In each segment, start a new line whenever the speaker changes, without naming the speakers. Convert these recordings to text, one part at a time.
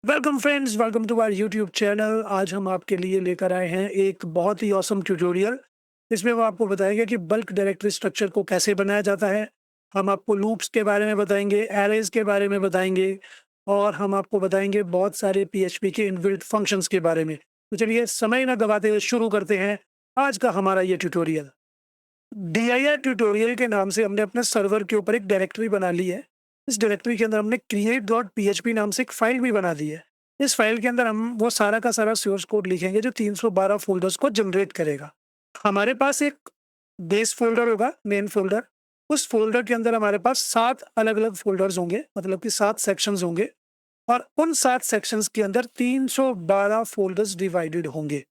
Welcome friends, welcome to our YouTube channel. आज हम आपके लिए लेकर आए हैं एक बहुत ही ऑसम ट्यूटोरियल। इसमें वो आपको बताएंगे कि बल्क डायरेक्टरी स्ट्रक्चर को कैसे बनाया जाता है। हम आपको लूप्स के बारे में बताएंगे, एरेज के बारे में बताएंगे और हम आपको बताएंगे बहुत सारे पीएचपी के इनबिल्ट फंक्शंस के बारे में। तो चलिए समय न गवाते हुए शुरू करते हैं आज का हमारा ये ट्यूटोरियल। DIR ट्यूटोरियल के नाम से हमने अपने सर्वर के ऊपर एक डायरेक्टरी बना ली है। इस डायरेक्टरी के अंदर हमने create.php नाम से एक फाइल भी बना दी है। इस फाइल के अंदर हम वो सारा का सारा सोर्स कोड लिखेंगे जो 312 फ़ोल्डर्स को जनरेट करेगा। हमारे पास एक बेस फ़ोल्डर होगा, मेन फ़ोल्डर। उस फ़ोल्डर के अंदर हमारे पास 7 अलग-अलग फ़ोल्डर्स होंगे, मतलब कि 7 सेक्शंस होंगे और उन 7 सेक्शंस के अंदर 312 फ़ोल्डर्स डिवाइडेड होंगे।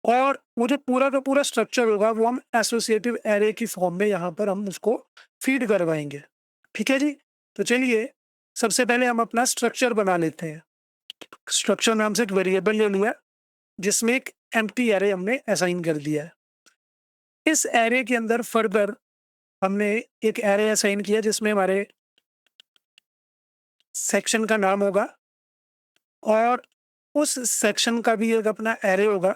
और वो जो पूरा का पूरा स्ट्रक्चर होगा वो हम एसोसिएटिव एरे की फॉर्म में यहाँ पर हम उसको फीड करवाएंगे। ठीक है जी? तो चलिए सबसे पहले हम अपना स्ट्रक्चर बना लेते हैं। स्ट्रक्चर नाम से एक वेरिएबल ले लिया जिसमें एक एम्प्टी एरे हमने असाइन कर दिया है। इस एरे के अंदर फर्दर हमने एक एरे असाइन किया जिसमें हमारे सेक्शन का नाम होगा और उस सेक्शन का भी एक अपना एरे होगा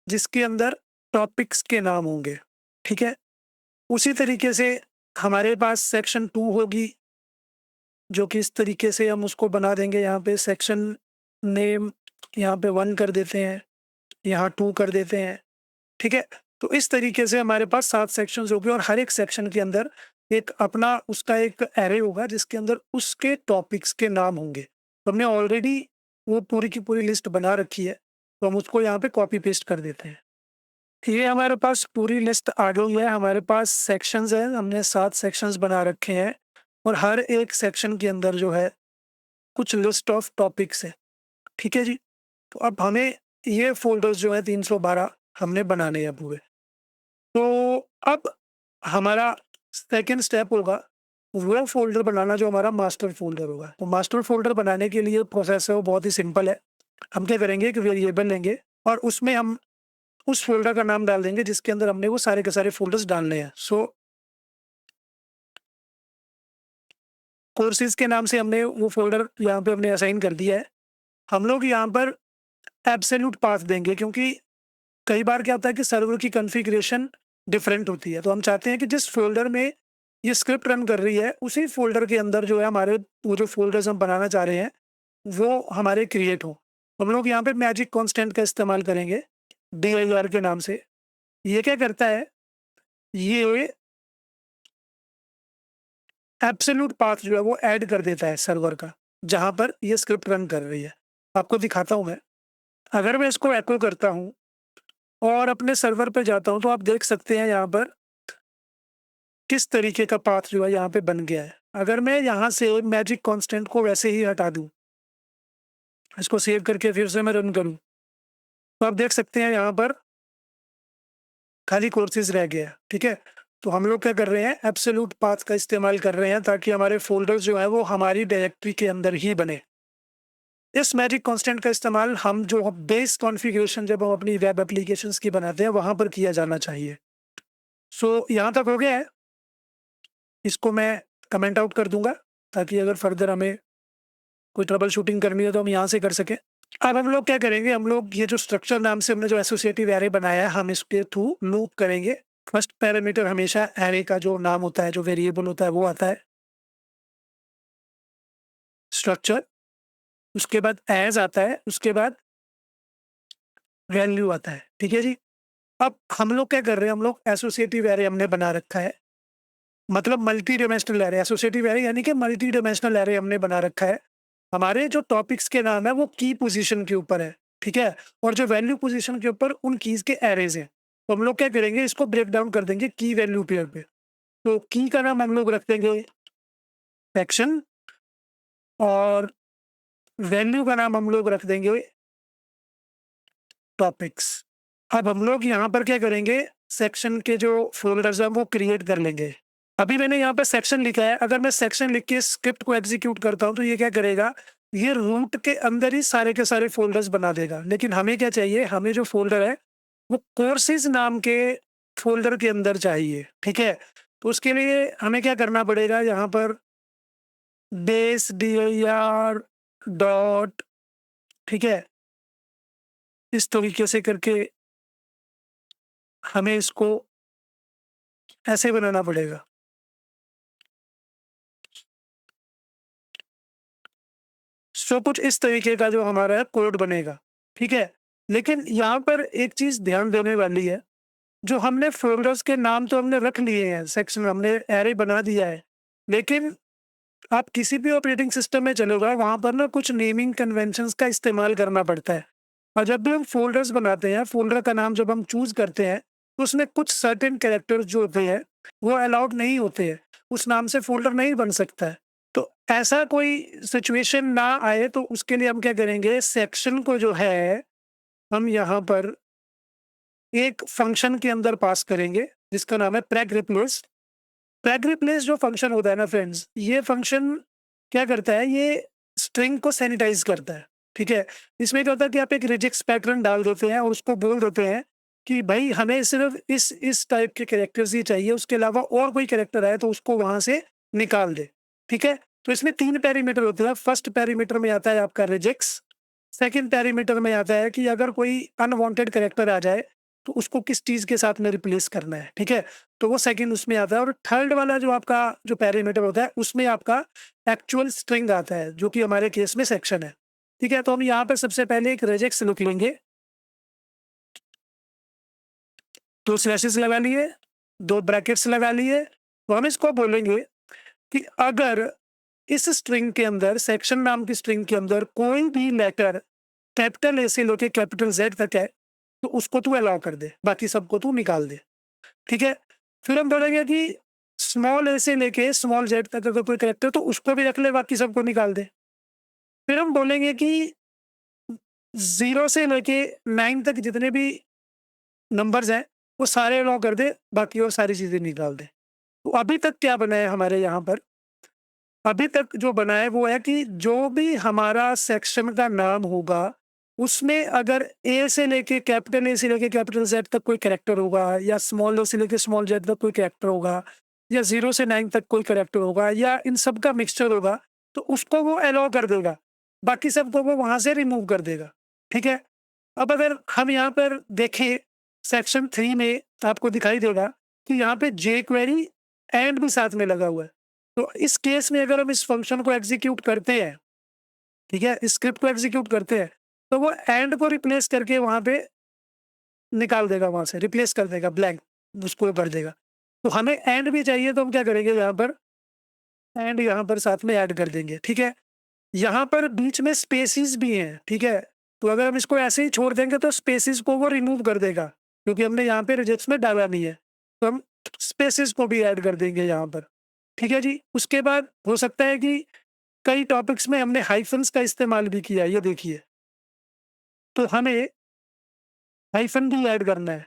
जिसके अंदर टॉपिक्स के नाम होंगे। ठीक है? उसी तरीके से हमारे पास सेक्शन 2 होगी, जो कि इस तरीके से हम उसको बना देंगे। यहाँ पे सेक्शन नेम यहाँ पे 1 कर देते हैं, यहाँ 2 कर देते हैं, ठीक है? तो इस तरीके से हमारे पास 7 सेक्शंस होंगे और हर एक सेक्शन के अंदर एक अपना उसका एक एरे होगा जिसके अंदर उसके टॉपिक्स के नाम होंगे। तो हमने ऑलरेडी वो पूरी की पूरी लिस्ट बना रखी है, तो हम उसको यहाँ पे कॉपी पेस्ट कर देते हैं। ये हमारे पास पूरी लिस्ट आ गई है। हमारे पास सेक्शंस हैं, हमने 7 सेक्शंस बना रखे हैं और हर एक सेक्शन के अंदर जो है कुछ लिस्ट ऑफ टॉपिक्स है। ठीक है जी? तो अब हमें ये फ़ोल्डर्स जो है 312 हमने बनाने हैं पूरे। तो अब हमारा सेकंड स्टेप होगा वो फ़ोल्डर बनाना जो हमारा मास्टर फ़ोल्डर होगा। तो मास्टर फ़ोल्डर बनाने के लिए प्रोसेस है वो बहुत ही सिंपल है। हम क्या करेंगे, एक वेरिएबल लेंगे और उसमें हम उस फ़ोल्डर का नाम डाल देंगे जिसके अंदर हमने वो सारे के सारे फ़ोल्डर्स डालने हैं। कोर्सेज़ के नाम से हमने वो फ़ोल्डर यहाँ पे हमने असाइन कर दिया है। हम लोग यहाँ पर एब्सोल्यूट पाथ देंगे क्योंकि कई बार क्या होता है कि सर्वर की कॉन्फ़िगरेशन डिफरेंट होती है। तो हम चाहते हैं कि जिस फ़ोल्डर में ये स्क्रिप्ट रन कर रही है, उसी फ़ोल्डर के अंदर जो है हमारे वो जो फ़ोल्डर्स हम बनाना चाह रहे हैं, वो हमारे क्रिएट हों। हम लोग यहाँ पे मैजिक कांस्टेंट का इस्तेमाल करेंगे, dir के नाम से। ये क्या करता है, ये एब्सोल्यूट पाथ जो है वो ऐड कर देता है सर्वर का, जहाँ पर ये स्क्रिप्ट रन कर रही है। आपको दिखाता हूँ मैं। अगर मैं इसको एको करता हूँ और अपने सर्वर पे जाता हूँ, तो आप देख सकते हैं यहाँ पर किस तरीके का पाथ जो है यहाँ पे बन गया है। अगर मैं यहाँ से मैजिक कांस्टेंट को वैसे ही हटा दूँ, इसको सेव करके फिर से मैं रन करूँ, तो आप देख सकते हैं यहाँ पर खाली कोर्सेज़ रह गया है, ठीक है? तो हम लोग क्या कर रहे हैं, एब्सोल्यूट पाथ का इस्तेमाल कर रहे हैं ताकि हमारे फ़ोल्डर्स जो हैं वो हमारी डायरेक्टरी के अंदर ही बने। इस मैजिक कांस्टेंट का इस्तेमाल हम जो बेस कॉन्फ़िगरेशन जब हम अपनी वेब एप्लीकेशंस की बनाते हैं, वहाँ पर किया जाना चाहिए। यहाँ तक हो गया है। इसको मैं कमेंट आउट कर दूँगा ताकि अगर फर्दर हमें कोई ट्रबल शूटिंग करनी है तो हम यहाँ से कर सकें। अब हम लोग क्या करेंगे, हम लोग ये जो स्ट्रक्चर नाम से हमने जो एसोसिएटिव एरे बनाया है, हम इसके थ्रू लूप करेंगे। फर्स्ट पैरामीटर हमेशा एरे का जो नाम होता है, जो वेरिएबल होता है वो आता है। स्ट्रक्चर, उसके बाद एज़ आता है, उसके बाद वैल्यू आता है। ठीक है जी? अब हम लोग क्या कर रहे हैं, हम लोग एसोसिएटिव एरे हमने बना रखा है। मतलब multi dimensional array, associative array यानी कि मल्टी डायमेंशनल एरे हमने बना रखा है। हमारे जो टॉपिक्स के नाम है वो की पोज़ीशन के ऊपर है, ठीक है? और जो वैल्यू पोज़ीशन के ऊपर उन कीज़ के एरेज़ हैं। तो हम लोग क्या करेंगे, इसको ब्रेक डाउन कर देंगे की वैल्यू पेयर पे। तो की का नाम हम लोग रख देंगे सेक्शन और वैल्यू का नाम हम लोग रख देंगे टॉपिक्स। अब हम लोग यहाँ पर क्या करेंगे, सेक्शन के जो फ़ोल्डर्स हैं वो क्रिएट कर लेंगे। अभी मैंने यहाँ पे सेक्शन लिखा है, अगर मैं सेक्शन लिख के स्क्रिप्ट को एग्ज़ीक्यूट करता हूँ तो ये क्या करेगा, ये रूट के अंदर ही सारे के सारे फ़ोल्डर्स बना देगा। लेकिन हमें क्या चाहिए, हमें जो फ़ोल्डर है वो कोर्सेज़ नाम के फ़ोल्डर के अंदर चाहिए, ठीक है? तो उसके लिए हमें क्या करना पड़ेगा, यहाँ पर बेस dir डॉट, ठीक है, इस तरीके से करके हमें इसको ऐसे बनाना पड़ेगा। सो कुछ इस तरीके का जो हमारा कोड बनेगा, ठीक है। लेकिन यहाँ पर एक चीज़ ध्यान देने वाली है, जो हमने फ़ोल्डर्स के नाम तो हमने रख लिए हैं, सेक्शन हमने एरे बना दिया है, लेकिन आप किसी भी ऑपरेटिंग सिस्टम में चलोगे, वहाँ पर ना कुछ नेमिंग कन्वेंशंस का इस्तेमाल करना पड़ता है। और जब भी हम फ़ोल्डर्स बनाते हैं, फ़ोल्डर का नाम जब हम चूज़ करते हैं, तो उसमें कुछ सर्टेन कैरेक्टर्स जो होते हैं, वो अलाउड नहीं होते हैं। उस नाम से फ़ोल्डर नहीं बन सकता है। तो ऐसा कोई सिचुएशन ना आए, तो उसके लिए हम क्या करेंगे, सेक्शन को जो है, हम यहाँ पर एक फ़ंक्शन के अंदर पास करेंगे, जिसका नाम है preg replace। preg replace जो फ़ंक्शन होता है ना फ्रेंड्स, ये फ़ंक्शन क्या करता है, ये स्ट्रिंग को सैनिटाइज़ करता है, ठीक है? इसमें क्या होता है कि आप एक रिजेक्ट्स पैटर्न डाल देते हैं और उसको बोल देते हैं कि भई हमें सिर्फ़ इस टाइप के कैरेक्टर्स ही चाहिए, उसके अलावा और कोई कैरेक्टर आए तो उसको वहाँ से निकाल दे, ठीक है? तो इसमें 3 पैरामीटर होते हैं। फर्स्ट पैरामीटर में आता है आपका रिजेक्ट्स, सेकंड पैरामीटर में आता है कि अगर कोई अनवांटेड कैरेक्टर आ जाए, तो उसको किस चीज़ के साथ में रिप्लेस करना है, ठीक है? तो वो सेकंड उसमें आता है। और थर्ड वाला जो आपका जो पैरामीटर होता है, उसमें आपका एक्चुअल स्ट्रिंग आता है, जो कि हमारे केस में सेक्शन है, ठीक है? तो हम यहाँ पे सबसे पहले एक रेजेक्स लिख लेंगे, 2 स्लैशेस लगा लिए, 2 ब्रैकेट्स लगा लिए। तो हम इसको बोलेंगे कि अगर इस स्ट्रिंग के अंदर, सेक्शन नाम की स्ट्रिंग के अंदर कोई भी लेटर कैपिटल ए से लेके कैपिटल ज़ेड तक है, तो उसको तू अलाउ कर दे, बाकी सबको तू निकाल दे, ठीक है? फिर हम बोलेंगे कि स्मॉल ए से लेके स्मॉल ज़ेड तक अगर कोई कैरेक्टर, तो उसको भी रख ले, बाकी सबको निकाल दे। फिर हम बोलेंगे कि 0 से लेके 9 तक जितने भी नंबर्स हैं, वो सारे अलाउ कर दे, बाकी और सारी चीज़ें निकाल दे। तो अभी तक क्या बना है हमारे यहाँ पर? अभी तक जो बना है वो है कि जो भी हमारा सेक्शन का नाम होगा, उसमें अगर ए से लेके कैपिटल ए से लेके कैपिटल ज़ेड तक कोई कैरेक्टर होगा, या स्मॉल ओ से लेके स्मॉल ज़ेड तक कोई कैरेक्टर होगा, या 0 से 9 तक कोई कैरेक्टर होगा, या इन सब का मिक्सचर होगा, तो उसको वो अलाउ कर देगा। बाकी सबको वो वहाँ से रिमूव कर देगा, ठीक है? अब अगर हम यहाँ पर देखें, सेक्शन 3 में आपको दिखाई देगा कि यहाँ पे जे क्वेरी एंड भी साथ में लगा हुआ है। तो इस केस में अगर हम इस फंक्शन को एग्ज़ीक्यूट करते हैं, ठीक है? इस स्क्रिप्ट को एग्ज़ीक्यूट करते हैं, तो वो एंड को रिप्लेस करके वहाँ पे निकाल देगा, वहाँ से रिप्लेस कर देगा, ब्लैंक उसको भर देगा। तो हमें एंड भी चाहिए, तो हम क्या करेंगे, यहाँ पर एंड यहाँ पर साथ में ऐड कर देंगे, ठीक है? यहाँ पर बीच में स्पेसेस भी हैं, ठीक है? तो अगर हम इसको ऐसे ही छोड़ देंगे, तो स्पेसेस को वो रिमूव कर देगा, क्योंकि हमने यहाँ पे रिजेक्ट्स में डाला नहीं है। तो हम स्पेसेस को भी ऐड कर देंगे यहाँ पर, ठीक है जी? उसके बाद हो सकता है कि कई टॉपिक्स में हमने हाइफ़न्स का इस्तेमाल भी किया है, ये देखिए। तो हमें हाइफ़न भी ऐड करना है,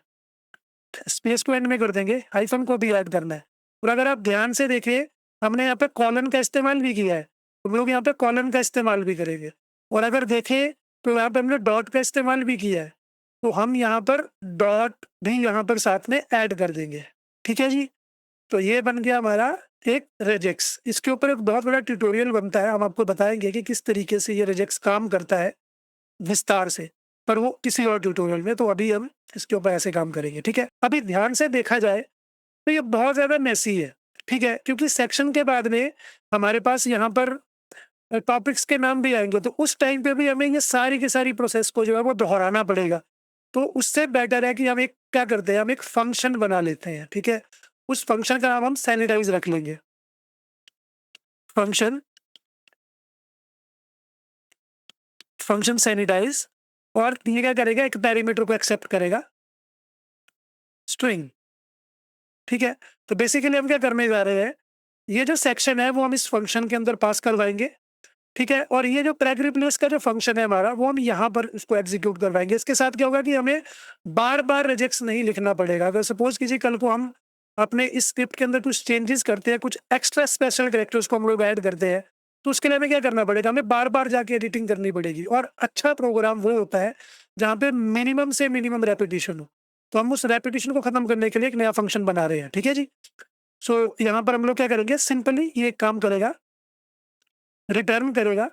स्पेस को एंड में कर देंगे, हाइफ़न को भी ऐड करना है। और अगर आप ध्यान से देखें, हमने यहाँ पे कॉलन का इस्तेमाल भी किया है, तो हम लोग यहाँ पे कॉलन का इस्तेमाल भी करेंगे। और अगर देखें, तो यहाँ पे हमने डॉट का इस्तेमाल भी किया है, तो हम यहाँ पर डॉट भी यहाँ पर साथ में ऐड कर देंगे, ठीक है जी? तो ये बन गया हमारा एक रेजेक्स। इसके ऊपर एक बहुत बड़ा ट्यूटोरियल बनता है, हम आपको बताएँगे कि किस तरीके से ये रेजेक्स काम करता है विस्तार से, पर वो किसी और ट्यूटोरियल में। तो अभी हम इसके ऊपर ऐसे काम करेंगे, ठीक है? अभी ध्यान से देखा जाए, तो ये बहुत ज़्यादा मेसी है, ठीक है? क्योंकि सेक्शन के बाद में हमारे पास यहाँ पर टॉपिक्स के नाम भी आएँगे, तो उस टाइम पे भी हमें ये सारी की सारी प्रोसेस को जो है वो दोहराना पड़ेगा। तो उससे बेटर है कि हम एक क्या करते हैं, हम एक फंक्शन बना लेते हैं, ठीक है? उस फंक्शन का नाम हम सैनिटाइज़ रख लेंगे। फंक्शन फंक्शन सैनिटाइज़, और ये क्या करेगा, एक पैरामीटर को एक्सेप्ट करेगा, स्ट्रिंग, ठीक है? तो बेसिकली हम क्या करने जा रहे हैं, ये जो सेक्शन है वो हम इस फंक्शन के अंदर पास करवाएँगे, ठीक है? और ये जो preg replace का जो फंक्शन है हमारा, वो हम यहाँ पर इसको एग्ज़ीक्यूट करवाएँगे। इसके साथ क्या होगा कि हमें बार-बार रिजेक्ट्स नहीं लिखना पड़ेगा। अगर सपोज़ किसी कल को हम अपने इस स्क्रिप्ट के अंदर कुछ चेंजेज़ करते हैं, कुछ एक्स्ट्रा स्पेशल कैरेक्टर्स को हम लोग ऐड करते हैं, तो उसके लिए हमें क्या करना पड़ेगा, हमें बार-बार जाके एडिटिंग करनी पड़ेगी। और अच्छा प्रोग्राम वो होता है, जहाँ पे मिनिमम से मिनिमम रेपिटिशन हो। तो हम उस रेपिटिशन को खत्म करने के लिए एक नया फंक्शन बना रहे हैं, ठीक है जी? सो यहाँ पर हम लोग क्या करेंगे, सिंपली ये एक काम करेगा, रिटर्न करेगा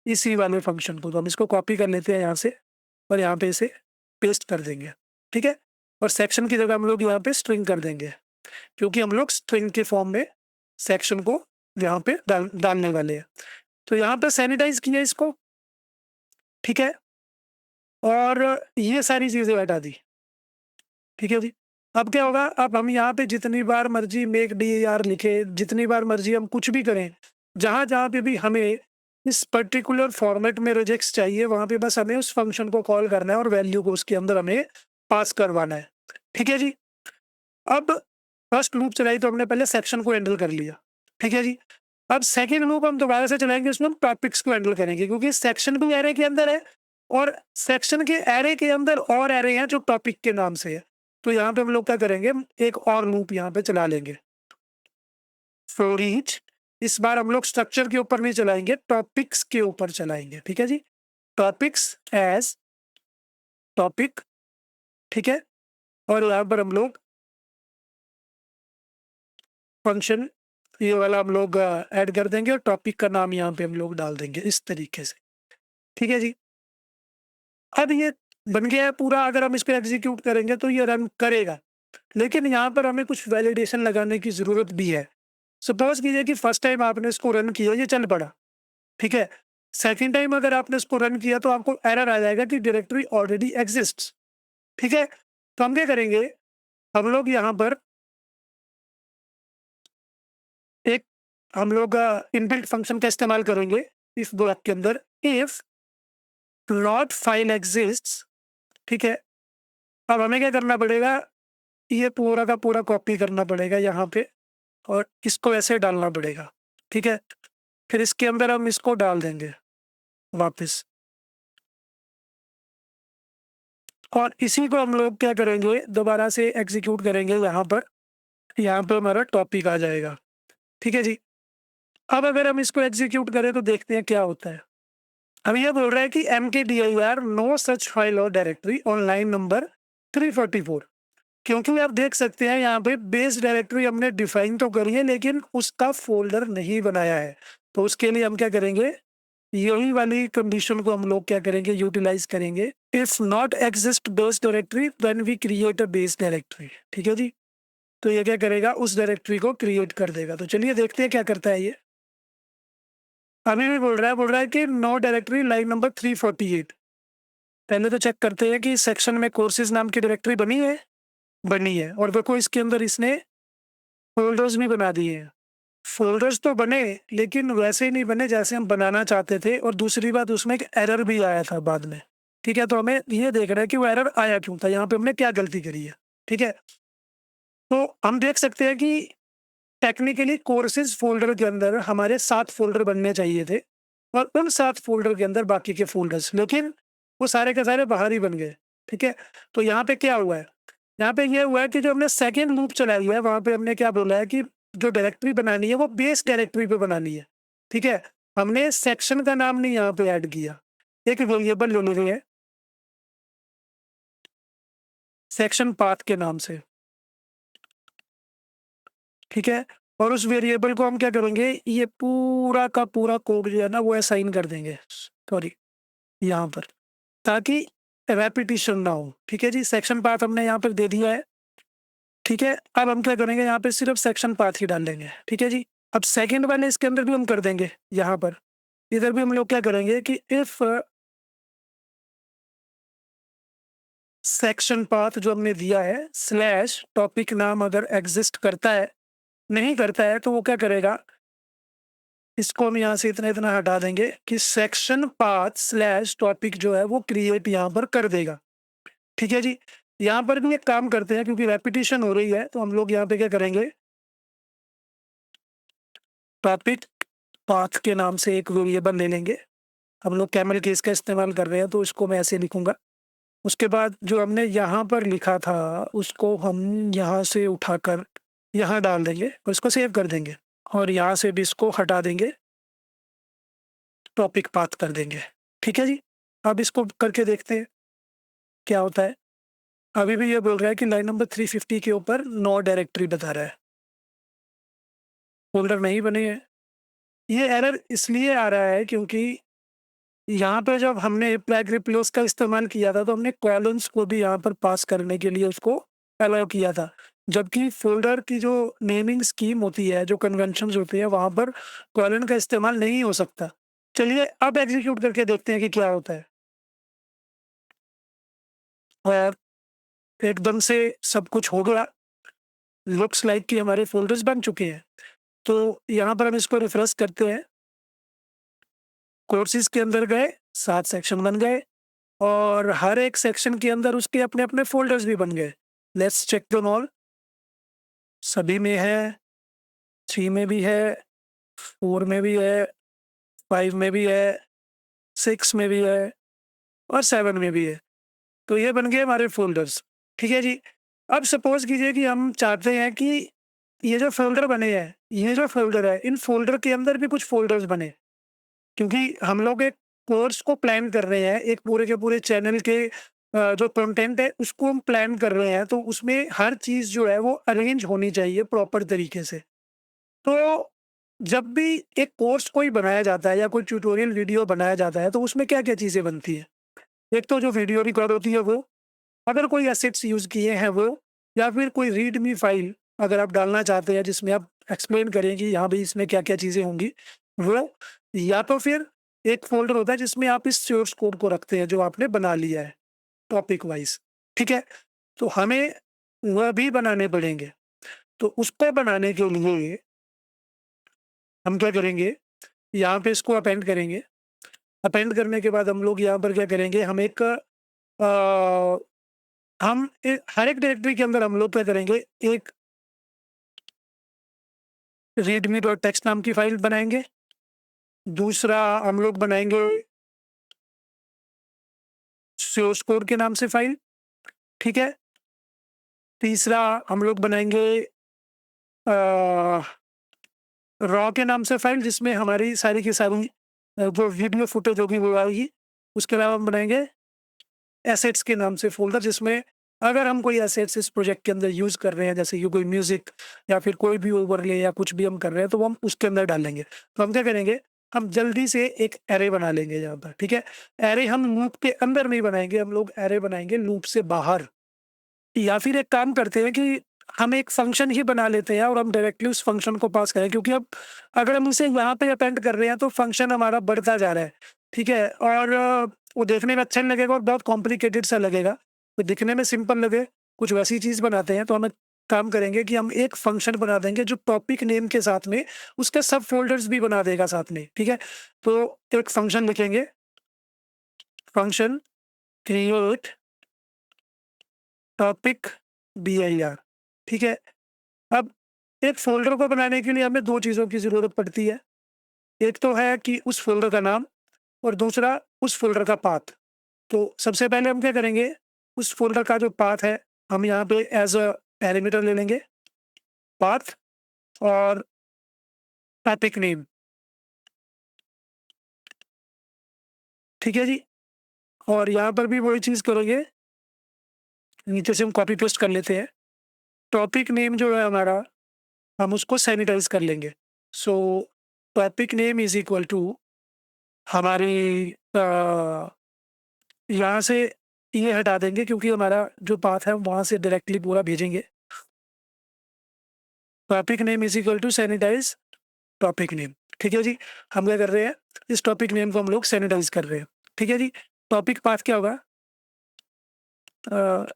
इसी वाले फंक्शन को। तो हम इसको कॉपी कर लेते हैं यहाँ से और यहाँ पे इसे पेस्ट कर देंगे, ठीक है? और सेक्शन की जगह हम लोग यहाँ पे स्ट्रिंग कर देंगे, क्योंकि हम लोग स्ट्रिंग के फॉर्म में सेक्शन को यहाँ पे डालने वाले हैं। तो यहाँ पे सैनिटाइज़ किया इसको, ठीक है? और ये सारी चीज़ें हटा दी, ठीक है जी? अब क्या होगा, अब हम यहाँ पे जितनी बार मर्ज़ी मेक dir लिखें, जितनी बार मर्ज़ी हम कुछ भी करें, जहाँ-जहाँ पे भी हमें इस पर्टिकुलर फॉर्मेट में रिजेक्ट्स चाहिए, वहाँ पे बस हमें उस फंक्शन को कॉल करना है और वैल्यू को उसके अंदर हमें पास करवाना है, ठीक है जी? अब फर्स्ट लूप चलाई तो हमने पहले सेक्शन को हैंडल कर लिया, ठीक है जी? अब सेकंड लूप हम दोबारा से चलाएँगे, उसमें हम टॉपिक्स को हैंडल करेंगे, क्योंकि सेक्शन भी एरे के अंदर है और सेक्शन के एरे के अंदर और एरे हैं जो टॉपिक के नाम से है। तो यहाँ पे हम लोग क्या करेंगे, एक और लूप यहाँ पे चला लेंगे। फॉर ईच, इस बार हम लोग स्ट्रक्चर के ऊपर नहीं चलाएँगे, टॉपिक्स के ऊपर चलाएँगे, ठीक है जी? टॉपिक्स एज़ टॉपिक, ठीक है? और यहाँ पर हम लोग फंक्शन ये वाला हम लोग ऐड कर देंगे और टॉपिक का नाम यहाँ पे हम लोग डाल देंगे इस तरीके से, ठीक है जी? अब ये बन गया है पूरा, अगर हम इसको एग्ज़ीक्यूट करेंगे तो ये रन करेगा। लेकिन यहाँ पर हमें कुछ वैलिडेशन लगाने की ज़रूरत भी है। सपोज़ कीजिए कि फर्स्ट टाइम आपने इसको रन किया, ये चल पड़ा, ठीक है? सेकंड टाइम अगर आपने इसको रन किया तो आपको एरर आ जाएगा कि डायरेक्टरी ऑलरेडी एक्सिस्ट्स, ठीक है? तो हम क्या करेंगे, हम लोग यहाँ पर एक हम लोग इनबिल्ट फंक्शन का इस्तेमाल करेंगे इस ब्लॉक के अंदर, इफ नॉट फाइल एक्सिस्ट्स, ठीक है? अब हमें क्या करना पड़ेगा, ये पूरा का पूरा कॉपी करना पड़ेगा यहाँ पे और इसको ऐसे डालना पड़ेगा, ठीक है? फिर इसके अंदर हम इसको डाल देंगे वापस और इसी को हम लोग क्या करेंगे, दोबारा से एग्ज़ीक्यूट करेंगे यहाँ पे हमारा टॉपिक आ जाएगा, ठीक है जी? अब अगर हम इसको एग्ज़ीक्यूट करें तो देखते हैं क्या होता है। अब ये बोल रहा है कि mkdir नो सच फाइल और डायरेक्टरी ऑन लाइन नंबर 344, क्योंकि आप देख सकते हैं यहाँ पे बेस डायरेक्टरी हमने डिफाइन तो करी है लेकिन उसका फ़ोल्डर नहीं बनाया है। तो उसके लिए हम क्या करेंगे, यही वाली कंडीशन को हम लोग क्या करेंगे, यूटिलाइज़ करेंगे। If not exist base directory then we create a base directory, ठीक है जी? तो ये क्या करेगा, उस डायरेक्टरी को क्रिएट कर देगा। तो चलिए देखते हैं क्या करता है ये। अभी भी बोल रहा है कि नो डायरेक्टरी लाइन नंबर 348। पहले तो चेक करते हैं कि सेक्शन में कोर्सेज़ नाम की डायरेक्टरी बनी है? बनी है और देखो इसके अंदर इसने फ़ोल्डर्स भी बना दिए हैं। फ़ोल्डर्स तो बने लेकिन वैसे ही नहीं बने जैसे हम बनाना चाहते थे और दूसरी बात उसमें एक एरर भी आया था बाद में। ठीक है? तो हमें ये देखना है कि वो एरर आया क्यों था? यहाँ पे हमने क्या गलती करी है? ठीक है? तो हम देख सकते हैं कि टेक्निकली कोर्सेज़ फ़ोल्डर के अंदर हमारे 7 फ़ोल्डर बनने चाहिए थे और उन 7 फ़ोल्डर के अंदर बाकी के फ़ोल्डर्स, लेकिन वो सारे के सारे बाहर ही बन गए। ठीक है? तो यहाँ पे क्या हुआ है? यहाँ पे ये हुआ है कि जो हमने सेकंड लूप चलाई है वहाँ पे हमने क्या बोला है कि जो डायरेक्टरी बनानी है वो बेस डायरेक्टरी पे बनानी है। ठीक है? हमने सेक्शन का नाम नहीं यहाँ पे ऐड किया। एक वेरिएबल ले लिए हैं सेक्शन पाथ के नाम से। ठीक है? और उस वेरिएबल को हम क्या करेंगे, ये पूरा का पूरा कोड जो है ना वो असाइन कर देंगे, सॉरी यहाँ पर, ताकि रेपिटिशन ना हो। ठीक है जी? सेक्शन पाथ हमने यहाँ पर दे दिया है। ठीक है? अब हम क्या करेंगे, यहाँ पे सिर्फ़ सेक्शन पाथ ही डाल देंगे। ठीक है जी? अब सेकंड वाले इसके अंदर भी हम कर देंगे यहाँ पर। इधर भी हम लोग क्या करेंगे कि इफ सेक्शन पाथ जो हमने दिया है स्लैश टॉपिक नाम अगर एग्ज़िस्ट करता है, नहीं करता है तो वो क्या करेगा, इसको हम यहाँ से इतना-इतना हटा देंगे कि सेक्शन पाथ स्लैश टॉपिक जो है वो क्रिएट यहाँ पर कर देगा। ठीक है जी? यहाँ पर भी एक काम करते हैं क्योंकि रेपिटिशन हो रही है तो हम लोग यहाँ पे क्या करेंगे, टॉपिक पाथ के नाम से एक वेरिएबल ले लेंगे। हम लोग कैमल केस का इस्तेमाल कर रहे हैं तो इसको मैं ऐसे लिखूँगा। उसके बाद जो हमने यहाँ पर लिखा था उसको हम यहाँ से उठाकर यहाँ डाल देंगे और इसको सेव कर देंगे और यहाँ से भी इसको हटा देंगे, टॉपिक पाथ कर देंगे। ठीक है जी? अब इसको करके देखते हैं क्या होता है। अभी भी ये बोल रहा है कि लाइन नंबर 350 के ऊपर नो डायरेक्टरी बता रहा है, फ़ोल्डर नहीं बने हैं। ये एरर इसलिए आ रहा है क्योंकि यहाँ पे जब हमने फ्लैग रिप्लेस का इस्तेमाल किया था तो हमने कॉलम्स को भी यहाँ पर पास करने के लिए उसको अलाउ किया था। जबकि फ़ोल्डर की जो नेमिंग स्कीम होती है, जो कन्वेंशंस होती है, वहाँ पर कॉलन का इस्तेमाल नहीं हो सकता। चलिए अब एग्ज़ीक्यूट करके देखते हैं कि क्या होता है। और एकदम से सब कुछ हो गया, लुक्स लाइक कि हमारे फ़ोल्डर्स बन चुके हैं। तो यहाँ पर हम इसको रिफ्रेश करते हैं, कोर्सेज़ के अंदर गए, 7 सेक्शन बन गए और हर एक सेक्शन के अंदर उसके अपने-अपने फ़ोल्डर्स भी बन गए। Let's check them all. सभी में है, 3 में भी है, 4 में भी है, 5 में भी है, 6 में भी है और 7 में भी है। तो ये बन गए हमारे फ़ोल्डर्स, ठीक है जी। अब सपोज़ कीजिए कि हम चाहते हैं कि ये जो फ़ोल्डर बने हैं, ये जो फ़ोल्डर है, इन फ़ोल्डर के अंदर भी कुछ फ़ोल्डर्स बने। क्योंकि हम लोग एक कोर्स को प्लान कर रहे हैं, एक पूरे के पूरे चैनल के जो कंटेंट है उसको हम प्लान कर रहे हैं, तो उसमें हर चीज़ जो है वो अरेंज होनी चाहिए प्रॉपर तरीके से। तो जब भी एक कोर्स कोई बनाया जाता है या कोई ट्यूटोरियल वीडियो बनाया जाता है, तो उसमें क्या-क्या चीज़ें बनती हैं? एक तो जो वीडियो रिकॉर्ड होती है वो, अगर कोई एसेट्स यूज़ किए हैं वो, या फिर कोई रीडमी फ़ाइल अगर आप डालना चाहते हैं जिसमें आप एक्सप्लेन करें कि हाँ भई इसमें क्या-क्या चीज़ें होंगी, वो, या तो फिर एक फ़ोल्डर होता है जिसमें आप इस सोर्स कोड को रखते हैं जो आपने बना लिया है टॉपिक वाइज़, ठीक है? तो हमें वह भी बनाने पड़ेंगे। तो उसको बनाने के लिए हम क्या करेंगे, यहाँ पे इसको अपेंड करेंगे। अपेंड करने के बाद हम लोग यहाँ पर क्या करेंगे, हम एक हर एक डायरेक्टरी के अंदर हम लोग क्या करेंगे, एक रीडमी डॉट टेक्स्ट नाम की फ़ाइल बनाएँगे। दूसरा हम लोग बनाएँगे सोर्स कोड के नाम से फ़ाइल, ठीक है? तीसरा हम लोग बनाएँगे अ, रॉ के नाम से फ़ाइल जिसमें हमारी सारी की सारी जो वीडियो फुटेज होगी वो आएगी। उसके अलावा हम बनाएँगे एसेट्स के नाम से फ़ोल्डर जिसमें अगर हम कोई एसेट्स इस प्रोजेक्ट के अंदर यूज़ कर रहे हैं, जैसे कि कोई म्यूज़िक या फिर कोई भी ओवरले या कुछ भी हम कर रहे हैं, तो वो हम उसके अंदर डालेंगे। तो हम क्या करेंगे, हम जल्दी से एक एरे बना लेंगे यहाँ पर, ठीक है? एरे हम लूप के अंदर नहीं बनाएँगे, हम लोग एरे बनाएँगे लूप से बाहर। या फिर एक काम करते हैं कि हम एक फ़ंक्शन ही बना लेते हैं और हम डायरेक्टली उस फ़ंक्शन को पास करें, क्योंकि अब अगर हम इसे यहाँ पे अपेंड कर रहे हैं तो फ़ंक्शन हमारा बढ़ता जा रहा है, ठीक है? और वो देखने में अच्छा नहीं लगेगा और बहुत कॉम्प्लिकेटेड सा लगेगा। तो दिखने में सिंपल लगे, कुछ वैसी चीज़ बनाते हैं, तो हम एक काम करेंगे कि हम एक फ़ंक्शन बना देंगे जो टॉपिक नेम के साथ में उसके सब फ़ोल्डर्स भी बना देगा साथ में, ठीक है? तो एक फ़ंक्शन लिखेंगे, फ़ंक्शन क्रिएट टॉपिक बीआईआर, ठीक है? अब एक फ़ोल्डर को बनाने के लिए हमें 2 चीज़ों की ज़रूरत पड़ती है। एक तो है कि उस फ़ोल्डर का नाम और दूसरा उस फ़ोल्डर का पाथ। तो सबसे पहले हम क्या करेंगे, उस फ़ोल्डर का जो पाथ है, हम यहाँ पे एज़ अ पैरामीटर ले लेंगे, पाथ और टॉपिक नेम, ठीक है जी? और यहाँ पर भी वही चीज़ करेंगे, नीचे से हम कॉपी पेस्ट कर लेते हैं। टॉपिक नेम जो है हमारा, हम उसको सैनिटाइज़ कर लेंगे। So topic name is equal to हमारी यहाँ से ये हटा देंगे क्योंकि हमारा जो पाथ है वहाँ से डायरेक्टली पूरा भेजेंगे। Topic name is equal to sanitize topic name, ठीक है जी? हम क्या कर रहे हैं, इस टॉपिक नेम को हम लोग सैनिटाइज़ कर रहे हैं, ठीक है जी? टॉपिक पाथ क्या होगा, अ,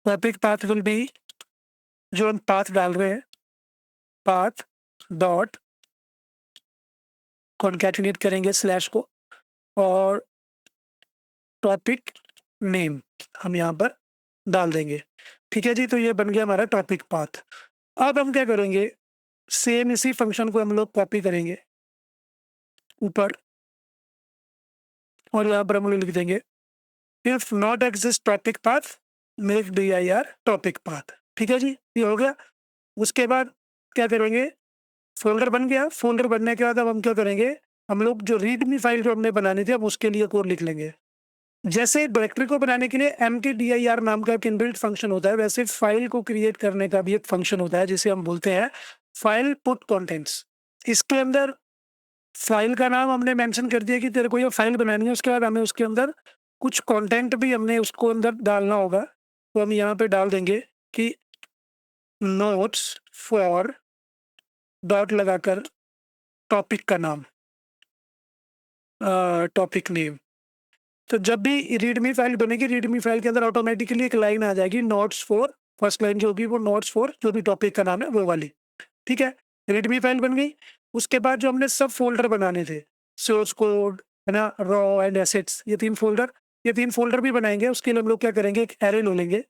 टॉपिक पाथ विल बी, जो हम पाथ डाल रहे हैं, पाथ डॉट कॉनकैटिनेट करेंगे स्लैश को और टॉपिक नेम हम यहाँ पर डाल देंगे, ठीक है जी? तो ये बन गया हमारा टॉपिक पाथ। अब हम क्या करेंगे, सेम इसी फ़ंक्शन को हम लोग कॉपी करेंगे ऊपर और यहाँ पर हम लोग लिख देंगे if not exist topic path make dir topic path, ठीक है जी? ये हो गया। उसके बाद क्या करेंगे, फ़ोल्डर बन गया, फ़ोल्डर बनने के बाद अब हम क्या करेंगे, हम लोग जो रीडमी फ़ाइल जो हमने बनानी थी अब उसके लिए कोड लिख लेंगे। जैसे डायरेक्टरी को बनाने के लिए mkdir नाम का एक इनबिल्ट फ़ंक्शन होता है, वैसे फ़ाइल को क्रिएट करने का भी एक फ़ंक्शन होता है जिसे हम बोलते हैं फाइल पुट कंटेंट्स। इसके अंदर फाइल का नाम हमने मेंशन कर दिया कि तेरे को ये फाइल बनानी है, उसके बाद हमें उसके अंदर कुछ कंटेंट भी हमने उसको अंदर डालना होगा। तो हम यहाँ पे डाल देंगे कि नोट्स फॉर डॉट लगाकर टॉपिक का नाम, टॉपिक नेम। तो जब भी रीडमी फाइल बनेगी, रीडमी फाइल के अंदर ऑटोमेटिकली एक लाइन आ जाएगी नोट्स फॉर, फर्स्ट लाइन जो होगी वो नोट्स फॉर जो भी टॉपिक का नाम है वो वाली। ठीक है, रीडमी फाइल बन गई। उसके बाद जो हमने सब फोल्डर बनाने थे, सोर्स कोड है ना, रॉ एंड एसेट्स, ये तीन फोल्डर भी बनाएंगे। उसके लिए हम लोग क्या करेंगे, एक एरे ले लेंगे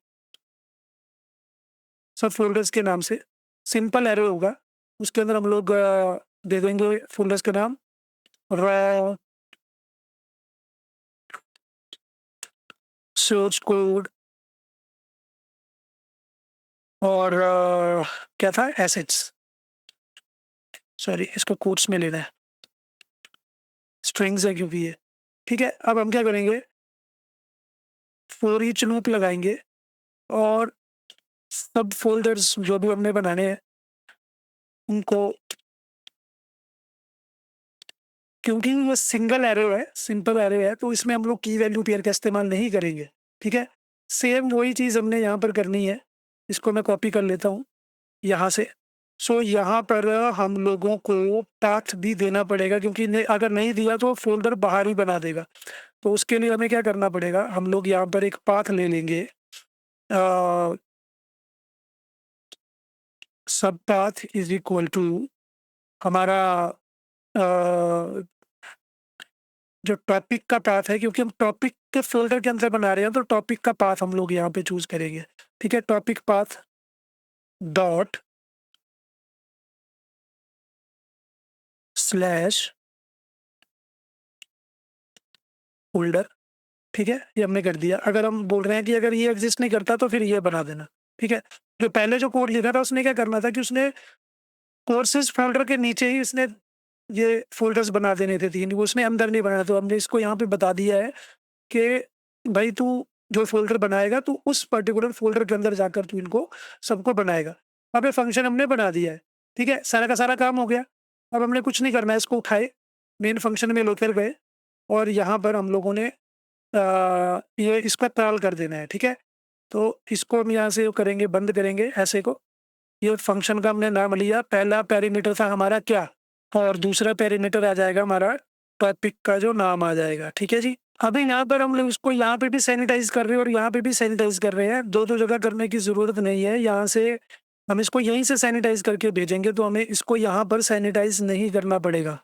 सब फोल्डर्स के नाम से, सिंपल एरे होगा। उसके अंदर हम लोग दे देंगे फोल्डर्स का नाम रॉ, सोर्स कोड और क्या था, एसेट्स। सॉरी, इसको कोट्स में लेना है, स्ट्रिंग्स है क्योंकि ये। ठीक है, अब हम क्या करेंगे, फॉर ईच लूप लगाएंगे और सब फोल्डर्स जो भी हमने बनाने हैं उनको, क्योंकि वो सिंगल एरे है, सिंपल एरे है, तो इसमें हम लोग की वैल्यू पेयर का इस्तेमाल नहीं करेंगे। ठीक है, सेम वही चीज़ हमने यहाँ पर करनी है। इसको मैं कॉपी कर लेता हूँ यहाँ से। सो यहाँ पर हम लोगों को पाथ भी देना पड़ेगा, क्योंकि अगर नहीं दिया तो फोल्डर बाहर ही बना देगा। तो उसके लिए हमें क्या करना पड़ेगा, हम लोग यहाँ पर एक पाथ ले लेंगे, सब पाथ इज इक्वल टू हमारा जो टॉपिक का पाथ है, क्योंकि हम टॉपिक के फोल्डर के अंदर बना रहे हैं तो टॉपिक का पाथ हम लोग यहाँ पे चूज करेंगे। ठीक है, topic path dot slash folder. ठीक है, ये हमने कर दिया। अगर हम बोल रहे हैं कि अगर ये एग्जिस्ट नहीं करता तो फिर ये बना देना। ठीक है, जो पहले जो कोड लिखा था उसने क्या करना था कि उसने कोर्सेज फोल्डर के नीचे ही उसने ये फोल्डर्स बना देने थे तीन, वो उसने अंदर नहीं बनाया। तो हमने इसको यहाँ पे बता दिया है कि भाई तू जो फ़ोल्डर बनाएगा तू उस पर्टिकुलर फ़ोल्डर के अंदर जाकर तू इनको सबको बनाएगा। अब ये फ़ंक्शन हमने बना दिया है, ठीक है? सारा का सारा काम हो गया। अब हमने कुछ नहीं करना है, इसको उठाए, मेन फ़ंक्शन में लेकर गए और यहाँ पर हम लोगों ने ये इसका ट्रायल कर देना है, ठीक है? तो इसको हम यहाँ से वो करेंगे, बंद करेंगे ऐसे को। ये फ़ंक्शन का हमने नाम लिया, पहला पैरामीटर था हमारा क्या, और दूसरा पैरामीटर आ जाएगा हमारा टॉपिक का जो नाम आ जाएगा, ठीक है जी? अभी यहाँ पर हम लोग इसको यहाँ पे भी सैनिटाइज़ कर रहे हैं और यहाँ पे भी सैनिटाइज़ कर रहे हैं, 2-2 जगह करने की ज़रूरत नहीं है। यहाँ से हम इसको यहीं से सैनिटाइज़ करके भेजेंगे तो हमें इसको यहाँ पर सैनिटाइज़ नहीं करना पड़ेगा,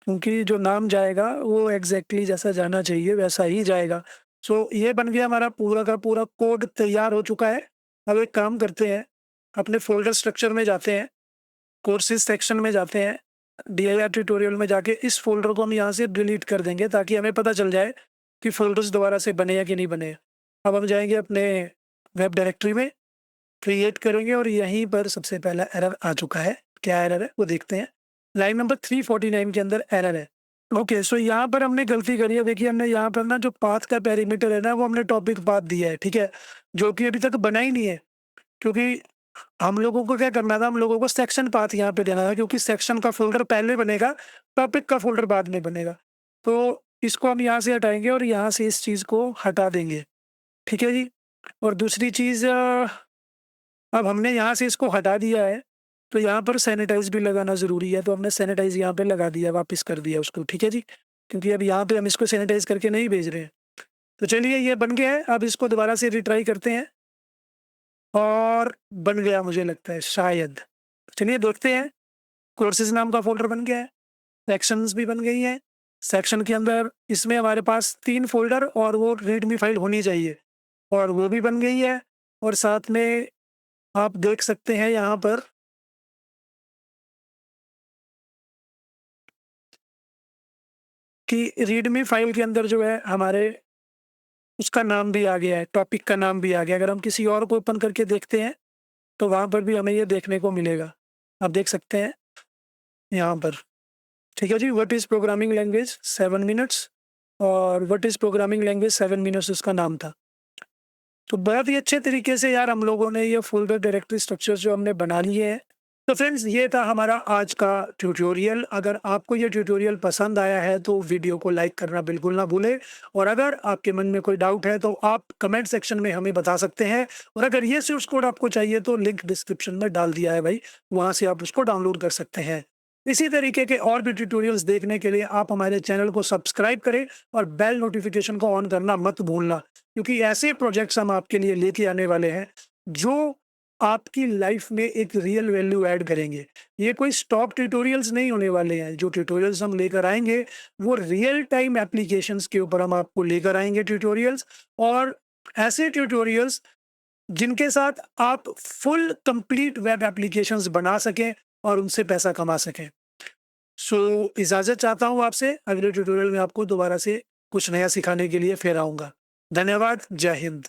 क्योंकि जो नाम जाएगा वो एग्ज़ैक्टली जैसा जाना चाहिए वैसा ही जाएगा। सो ये बन गया हमारा पूरा का पूरा कोड तैयार हो चुका है। अब एक काम करते हैं, अपने फ़ोल्डर स्ट्रक्चर में जाते हैं, कोर्सेज़ सेक्शन में जाते हैं, DIR ट्यूटोरियल में जाके इस फ़ोल्डर को हम यहाँ से डिलीट कर देंगे ताकि हमें पता चल जाए कि फ़ोल्डर्स दोबारा से बने या कि नहीं बने। अब हम जाएँगे अपने वेब डायरेक्टरी में, क्रिएट करेंगे और यहीं पर सबसे पहला एरर आ चुका है। क्या एरर है वो देखते हैं। लाइन नंबर 349 के अंदर एरर है। ओके, सो यहाँ पर हमने गलती करी है। देखिए, हमने यहाँ पर ना जो पाथ का पैरामीटर है ना वो हमने टॉपिक पाथ दिया है, ठीक है? जो कि अभी तक बना ही नहीं है, क्योंकि हम लोगों को क्या करना था, हम लोगों को सेक्शन पाथ यहाँ पे देना था, क्योंकि सेक्शन का फ़ोल्डर पहले बनेगा, टॉपिक का फ़ोल्डर बाद में बनेगा। तो इसको हम यहाँ से हटाएँगे और यहाँ से इस चीज़ को हटा देंगे, ठीक है जी? और दूसरी चीज़, अब हमने यहाँ से इसको हटा दिया है, तो यहाँ पर सैनिटाइज़ भी लगाना ज़रूरी है, तो हमने सैनिटाइज़ यहाँ पे लगा दिया, वापस कर दिया उसको, ठीक है जी? क्योंकि अब यहाँ पे हम इसको सैनिटाइज़ करके नहीं भेज रहे हैं। तो चलिए, ये बन गया है, अब इसको दोबारा से रिट्राई करते हैं और बन गया मुझे लगता है शायद। चलिए देखते हैं, कोर्सेज़ नाम का फ़ोल्डर बन गया है, सेक्शंस भी बन गई हैं। सेक्शन के अंदर इसमें हमारे पास 3 फ़ोल्डर और वो रीडमी फ़ाइल होनी चाहिए, और वो भी बन गई है। और साथ में आप देख सकते हैं यहाँ पर कि रीडमी फ़ाइल के अंदर जो है हमारे उसका नाम भी आ गया है, टॉपिक का नाम भी आ गया। अगर हम किसी और को ओपन करके देखते हैं, तो वहाँ पर भी हमें ये देखने को मिलेगा। आप देख सकते हैं यहाँ पर। ठीक है जी, what is programming language 7 minutes, और what is programming language 7 minutes उसका नाम था। तो बहुत ही अच्छे तरीके से यार हम लोगों ने ये फ़ोल्डर डायरेक्टरी स्ट्रक्चर जो हमने बना लिए हैं, तो फ्रेंड्स ये था हमारा आज का ट्यूटोरियल। अगर आपको ये ट्यूटोरियल पसंद आया है तो वीडियो को लाइक करना बिल्कुल ना भूलें, और अगर आपके मन में कोई डाउट है तो आप कमेंट सेक्शन में हमें बता सकते हैं। और अगर ये सोर्स कोड आपको चाहिए तो लिंक डिस्क्रिप्शन में डाल दिया है भाई, वहाँ से आप उसको डाउनलोड कर सकते हैं। इसी तरीके के और भी ट्यूटोरियल्स देखने के लिए आप हमारे चैनल को सब्सक्राइब करें और बेल नोटिफिकेशन को ऑन करना मत भूलना, क्योंकि ऐसे प्रोजेक्ट्स हम आपके लिए लेके आने वाले हैं जो आपकी लाइफ में एक रियल वैल्यू ऐड करेंगे। ये कोई स्टॉक ट्यूटोरियल्स नहीं होने वाले हैं। जो ट्यूटोरियल्स हम लेकर आएँगे वो रियल टाइम एप्लीकेशंस के ऊपर हम आपको लेकर आएँगे ट्यूटोरियल्स, और ऐसे ट्यूटोरियल्स जिनके साथ आप फुल कंप्लीट वेब एप्लीकेशंस बना सकें और उनसे पैसा कमा सकें। सो इजाज़त चाहता हूँ आपसे, अगले ट्यूटोरियल में आपको दोबारा से कुछ नया सिखाने के लिए फिर आऊँगा। धन्यवाद, जय हिंद।